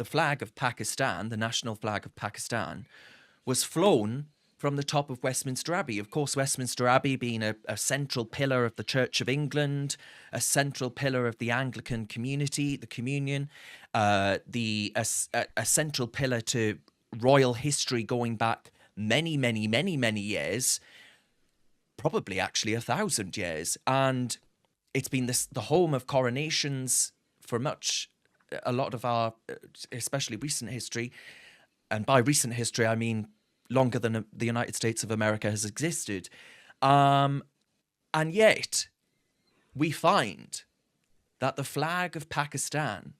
the flag of Pakistan, the national flag of Pakistan, was flown from the top of Westminster Abbey. Of course, Westminster Abbey being a central pillar of the Church of England, a central pillar of the Anglican community, the communion, a central pillar to royal history going back many, many, many, many years, probably actually 1,000 years. And it's been the home of coronations for a lot of our, especially recent history. And by recent history, I mean longer than the United States of America has existed. And yet, we find that the flag of Pakistan,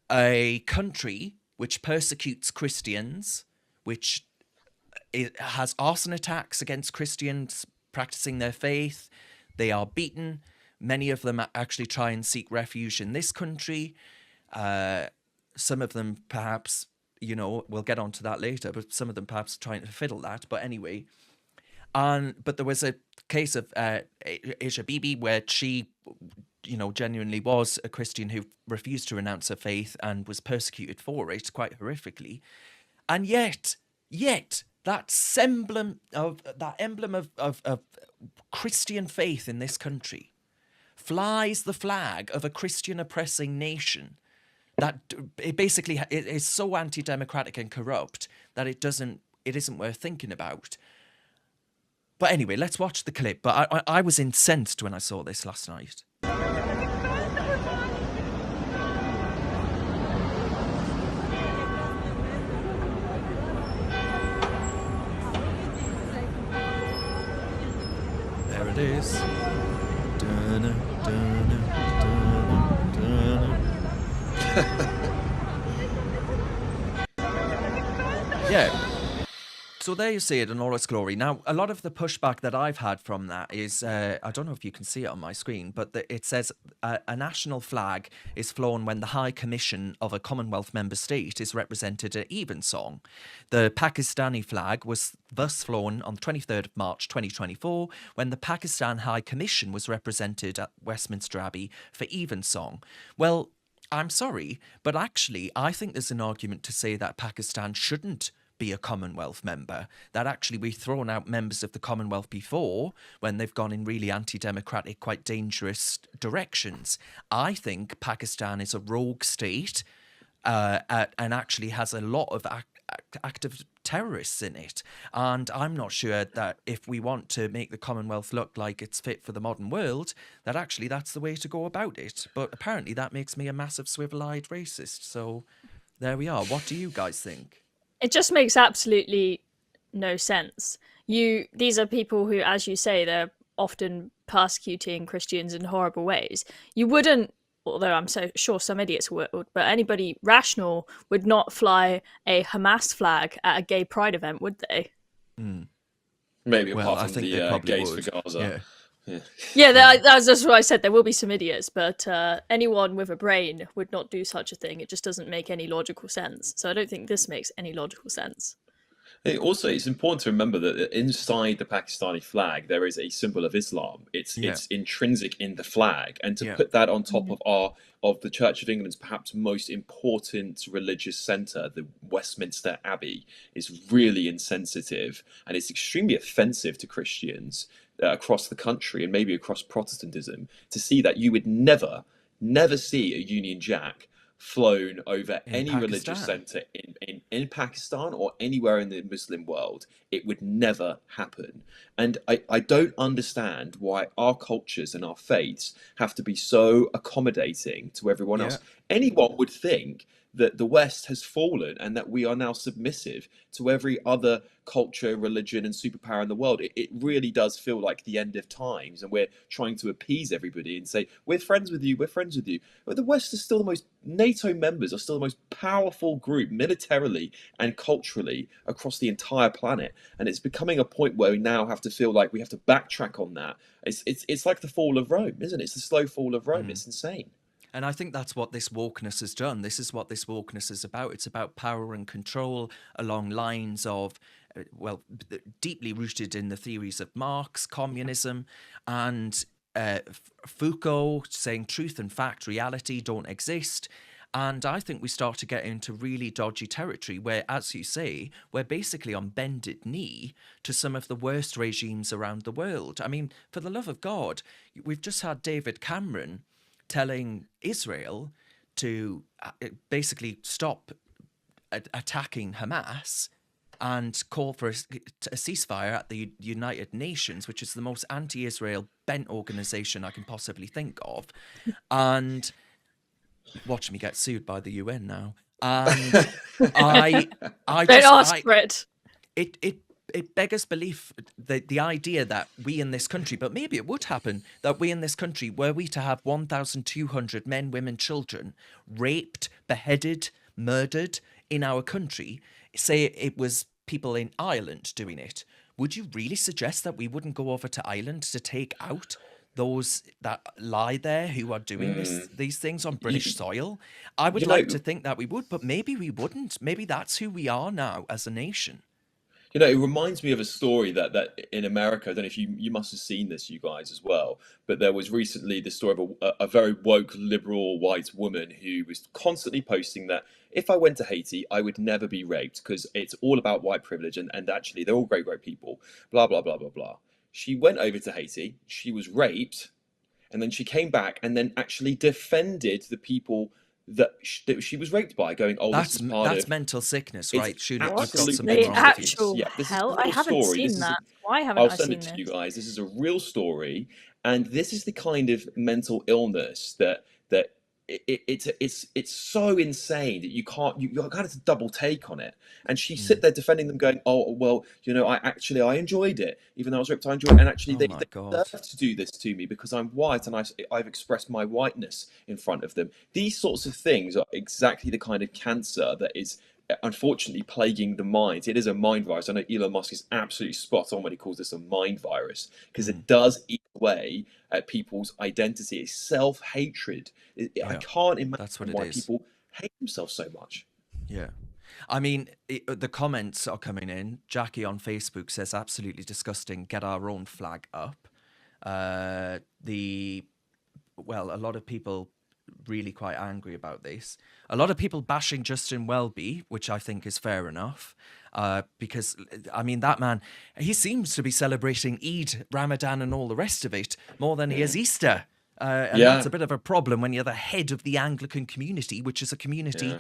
a country which persecutes Christians, which has arson attacks against Christians practicing their faith, they are beaten. Many of them actually try and seek refuge in this country. Some of them perhaps, we'll get onto that later, but some of them perhaps trying to fiddle that. But anyway, but there was a case of Asia Bibi where she, genuinely was a Christian who refused to renounce her faith and was persecuted for it quite horrifically. And yet that emblem of Christian faith in this country flies the flag of a Christian oppressing nation that it basically is so anti-democratic and corrupt that it isn't worth thinking about. But anyway, let's watch the clip. But I was incensed when I saw this last night. There it is. Dun-dun, dun-dun, dun-dun, dun-dun. Yeah. So there you see it in all its glory. Now, a lot of the pushback that I've had from that is, I don't know if you can see it on my screen, but it says a national flag is flown when the High Commission of a Commonwealth member state is represented at evensong. The Pakistani flag was thus flown on the 23rd of March 2024 when the Pakistan High Commission was represented at Westminster Abbey for evensong. Well, I'm sorry, but actually I think there's an argument to say that Pakistan shouldn't be a Commonwealth member, that actually we've thrown out members of the Commonwealth before when they've gone in really anti-democratic, quite dangerous directions. I think Pakistan is a rogue state and actually has a lot of active terrorists in it. And I'm not sure that if we want to make the Commonwealth look like it's fit for the modern world, that actually that's the way to go about it. But apparently that makes me a massive swivel-eyed racist. So there we are. What do you guys think? It just makes absolutely no sense. These are people who, as you say, they're often persecuting Christians in horrible ways. You wouldn't, although I'm so sure some idiots would, but anybody rational would not fly a Hamas flag at a gay pride event, would they? Mm. Maybe apart from the gays would. For Gaza. Yeah, that's just what I said. There will be some idiots, but anyone with a brain would not do such a thing. It just doesn't make any logical sense. So I don't think this makes any logical sense. Also, it's important to remember that inside the Pakistani flag, there is a symbol of Islam. It's intrinsic in the flag. And to put that on top of the Church of England's perhaps most important religious centre, the Westminster Abbey, is really insensitive. And it's extremely offensive to Christians across the country and maybe across Protestantism to see that you would never see a Union Jack flown over any religious centre in Pakistan or anywhere in the Muslim world. It would never happen. And I don't understand why our cultures and our faiths have to be so accommodating to everyone else. Anyone would think that the West has fallen and that we are now submissive to every other culture, religion, and superpower in the world. It really does feel like the end of times, and we're trying to appease everybody and say, we're friends with you, we're friends with you. But the West is still NATO members are still the most powerful group militarily and culturally across the entire planet. And it's becoming a point where we now have to feel like we have to backtrack on that. It's like the fall of Rome, isn't it? It's the slow fall of Rome. It's insane. And I think that's what this wokeness has done. This is what this wokeness is about. It's about power and control along lines of, deeply rooted in the theories of Marx, communism, and Foucault saying truth and fact, reality don't exist. And I think we start to get into really dodgy territory where, as you say, we're basically on bended knee to some of the worst regimes around the world. I mean, for the love of God, we've just had David Cameron telling Israel to basically stop attacking Hamas and call for a ceasefire at the United Nations, which is the most anti-Israel bent organisation I can possibly think of. And watch me get sued by the UN now. And I Don't just ask for it. It beggars belief, the idea that we in this country, but maybe it would happen, that we in this country, were we to have 1,200 men, women, children raped, beheaded, murdered in our country, say it was people in Ireland doing it, would you really suggest that we wouldn't go over to Ireland to take out those that lie there who are doing these things on British soil? I would like to think that we would, but maybe we wouldn't. Maybe that's who we are now as a nation. You know, it reminds me of a story that in America, I don't know if you must have seen this, you guys, as well, but there was recently the story of a very woke, liberal, white woman who was constantly posting that if I went to Haiti, I would never be raped because it's all about white privilege and actually they're all great, great people, blah, blah, blah, blah, blah. She went over to Haiti, she was raped, and then she came back and then actually defended the people that she was raped by, going, "Oh, that's this is part that's of mental sickness, right? Shooting, you've got absolutely something The wrong with you. actual Yeah, this is a hell? I real haven't story. seen This is that. Why haven't I'll I send seen it to this? you guys. This is a real story, and this is the kind of mental illness that it's so insane that you kind of to double take on it. And she sit there defending them, going, "Oh well, you know, I enjoyed it, even though I was ripped. I enjoyed it, and actually Oh they my God. deserve to do this to me because I'm white and I've expressed my whiteness in front of them." These sorts of things are exactly the kind of cancer that is unfortunately plaguing the mind. It is a mind virus. I know Elon Musk is absolutely spot on when he calls this a mind virus because it does eat away at people's identity. It's self-hatred. I can't That's what imagine it why is. people hate themselves so much. Yeah. I mean, the comments are coming in. Jackie on Facebook says, absolutely disgusting. Get our own flag up. A lot of people really quite angry about this. A lot of people bashing Justin Welby, which I think is fair enough. Because, I mean, that man, he seems to be celebrating Eid, Ramadan and all the rest of it more than he is Easter. And that's a bit of a problem when you're the head of the Anglican community, which is a community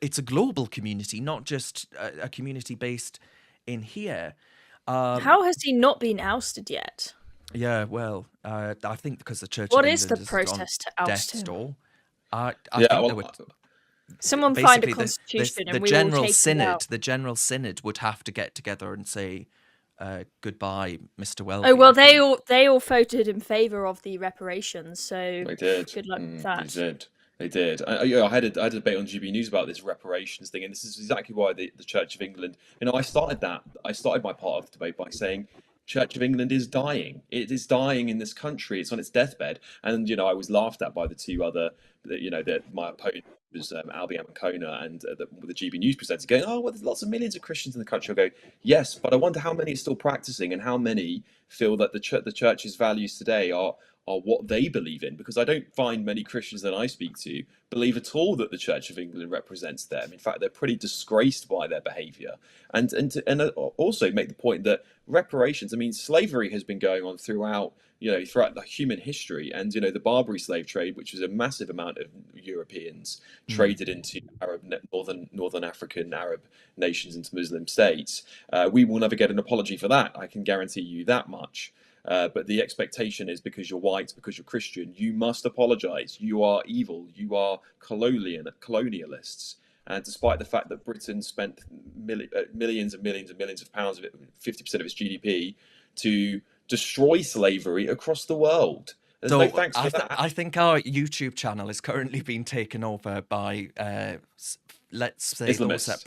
it's a global community, not just a community based in here. How has he not been ousted yet? Yeah, well, I think because the Church What of is England the is process to on oust death's him? door. I think there would Someone find a basically constitution the and we will General take it Synod. out. The General Synod would have to get together and say goodbye, Mr. Welby. Oh well, they all voted in favour of the reparations, so They did. good luck with that. They did. I had a debate on GB News about this reparations thing, and this is exactly why the Church of England. You know, I started my part of the debate by saying, Church of England is dying. It is dying in this country. It's on its deathbed. And you know, I was laughed at by the two other, my opponent was Albion Ancona and the GB News presenter going, "Oh, well, there's lots of millions of Christians in the country." I go, "Yes, but I wonder how many are still practicing and how many feel that the church's values today are what they believe in, because I don't find many Christians that I speak to believe at all that the Church of England represents them. In fact, they're pretty disgraced by their behaviour. And also make the point that reparations, I mean, slavery has been going on throughout the human history, and the Barbary slave trade, which was a massive amount of Europeans traded into northern African Arab nations into Muslim states. We will never get an apology for that. I can guarantee you that much. But the expectation is because you're white, because you're Christian, you must apologise. You are evil. You are colonialists. And despite the fact that Britain spent millions and millions and millions of pounds, 50% of its GDP, to destroy slavery across the world. So no thanks for that. I think our YouTube channel is currently being taken over by, let's say, those that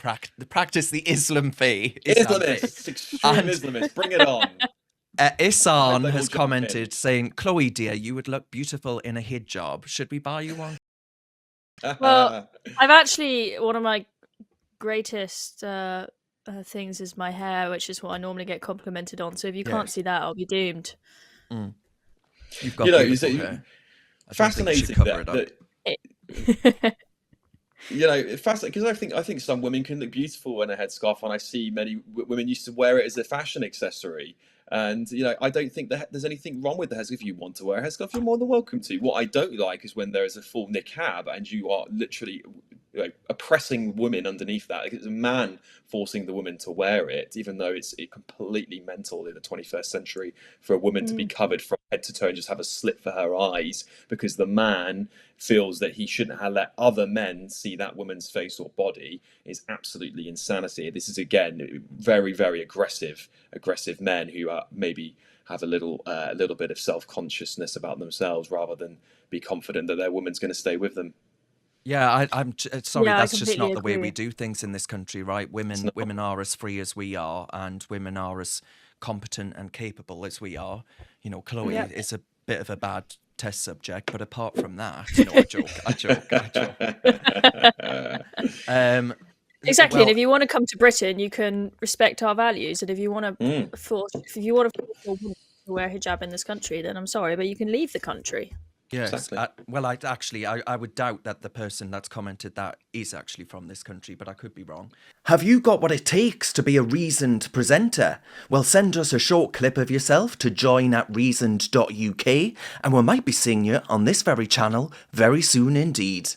practice the Islam faith. Islamists, extreme Islamists, bring it on. Isan has commented saying, "Chloe, dear, you would look beautiful in a hijab. Should we buy you one?" Well, I've actually, one of my greatest things is my hair, which is what I normally get complimented on. So if you can't see that, I'll be doomed. You've got beautiful hair. Fascinating that It's fascinating because I think some women can look beautiful in a headscarf, and I see many women used to wear it as a fashion accessory. And I don't think that there's anything wrong with the headscarf. If you want to wear a headscarf, you're more than welcome to. What I don't like is when there is a full niqab and you are literally oppressing women underneath that. Like, it's a man forcing the woman to wear it, even though it's completely mental in the 21st century for a woman to be covered from head to toe and just have a slit for her eyes because the man feels that he shouldn't have let other men see that woman's face or body is absolutely insanity. This is again very, very aggressive men who maybe have a little bit of self-consciousness about themselves rather than be confident that their woman's going to stay with them. Yeah, I'm sorry, Yeah, that's just not the way we agree. do things in this country, right? Women are as free as we are, and women are as competent and capable as we are. Chloe Yeah. is a bit of a bad test subject, but apart from that, I joke. Exactly, Well, and if you want to come to Britain, you can respect our values, and if you want to force a woman to wear hijab in this country, then I'm sorry, but you can leave the country. yes. Exactly. I would doubt that the person that's commented that is actually from this country, but I could be wrong. Have you got what it takes to be a reasoned presenter? Well, send us a short clip of yourself to join@reasoned.uk, and we might be seeing you on this very channel very soon indeed.